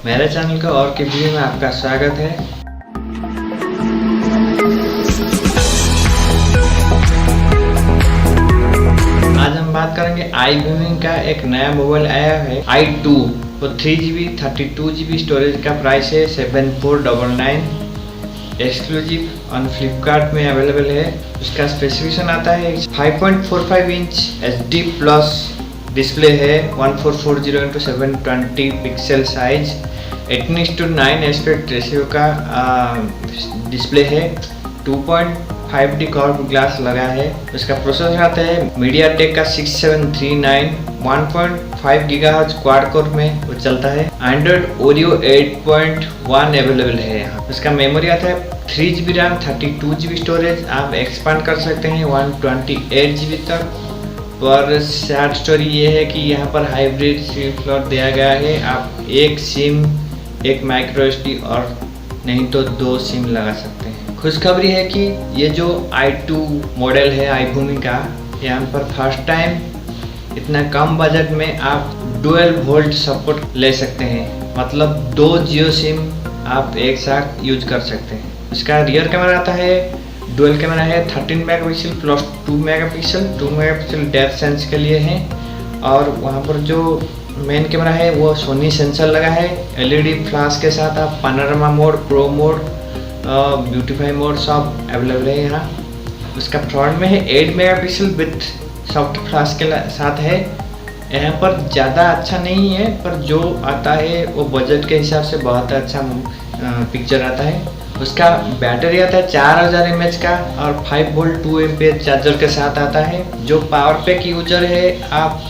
मेरे चैनल का और के वीडियो में आपका स्वागत है। आज हम बात करेंगे iVoomi का एक नया मोबाइल आया है i2। वो 3GB 32GB स्टोरेज का प्राइस है 7499। एक्सक्लूसिव ऑन फ्लिपकार्ट में अवेलेबल है। उसका स्पेसिफिकेशन आता है 5.45 इंच HD प्लस डिस्प्ले है, 1440x720 pixel size, 18:9 aspect ratio का डिस्प्ले है, 2.5D कर्व ग्लास लगा है। उसका प्रोसेसर आता है मीडियाटेक का 6739, 1.5 GHz क्वाड कोर में वो चलता है। एंड्रॉइड ओरियो 8.1 अवेलेबल है यहाँ। उसका मेमोरी आता है 3GB रैम 32GB स्टोरेज, आप एक्सपांड कर सकते हैं 128GB तक। पर सैड स्टोरी ये है कि यहाँ पर हाइब्रिड सिम स्लॉट दिया गया है। आप एक सिम, एक माइक्रो SD और नहीं तो 2 सिम लगा सकते हैं। खुशखबरी है कि ये जो i2 मॉडल है iVoomi का, यहाँ पर फर्स्ट टाइम इतना कम बजट में आप डुअल वोल्ट सपोर्ट ले सकते हैं। मतलब 2 जियो सिम आप एक साथ यूज कर सकते हैं। इसका रियर कैमरा आता है, डुअल कैमरा है 13 megapixel plus 2 megapixel. 2 megapixel depth sense के लिए है। और वहाँ पर जो मेन कैमरा है वो सोनी सेंसर लगा है। LED फ्लैश के साथ आप panorama mode, pro mode, beautify mode सब अवेलेबल है यहाँ। उसका फ्रंट में है 8 मेगापिक्सल विथ सॉफ्ट फ्लैश के साथ है। यहाँ पर ज़्यादा अच्छा नहीं है, पर जो आता है वो बजट के हिसाब से बहुत अच्छा पिक्चर आता है। उसका बैटरी आता है 4000 mAh का और 5V 2A चार्जर के साथ आता है। जो पावर पैक यूजर है, आप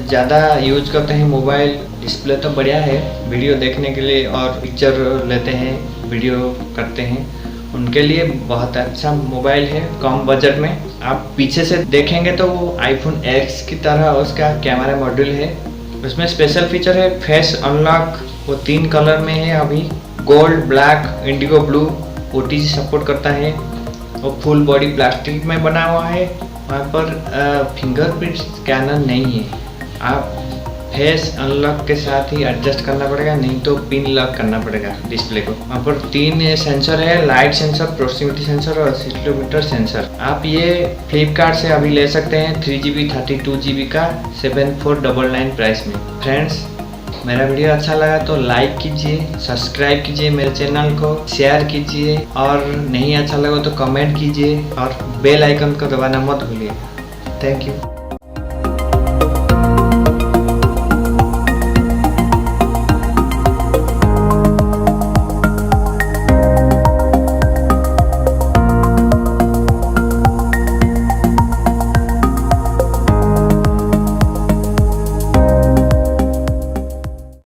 ज़्यादा यूज करते हैं मोबाइल, डिस्प्ले तो बढ़िया है, वीडियो देखने के लिए और पिक्चर लेते हैं, वीडियो करते हैं, उनके लिए बहुत अच्छा मोबाइल है कम बजट में। आप पीछे से देखेंगे तो वो iPhone X की तरह उसका कैमरा मॉड्यूल है। उसमें स्पेशल फीचर है फेस अनलॉक, वो 3 कलर में है अभी, gold, black, Indigo blue. OTG support करता है। वो फुल बॉडी प्लास्टिक में बना हुआ है। वहाँ पर फिंगरप्रिंट स्कैनर नहीं है। आप फेस अनलॉक के साथ ही एडजस्ट करना पड़ेगा, नहीं तो पिन लॉक करना पड़ेगा डिस्प्ले को। वहाँ पर 3 सेंसर है, लाइट सेंसर, प्रोक्सिमिटी सेंसर और एक्सीलरोमीटर सेंसर। आप ये फ्लिपकार्ट से अभी ले सकते हैं 3GB 32GB का 7499 प्राइस में। फ्रेंड्स, मेरा वीडियो अच्छा लगा तो लाइक कीजिए, सब्सक्राइब कीजिए मेरे चैनल को, शेयर कीजिए और नहीं अच्छा लगा तो कमेंट कीजिए और बेल आइकन को दबाना मत भूलिए। Thank you.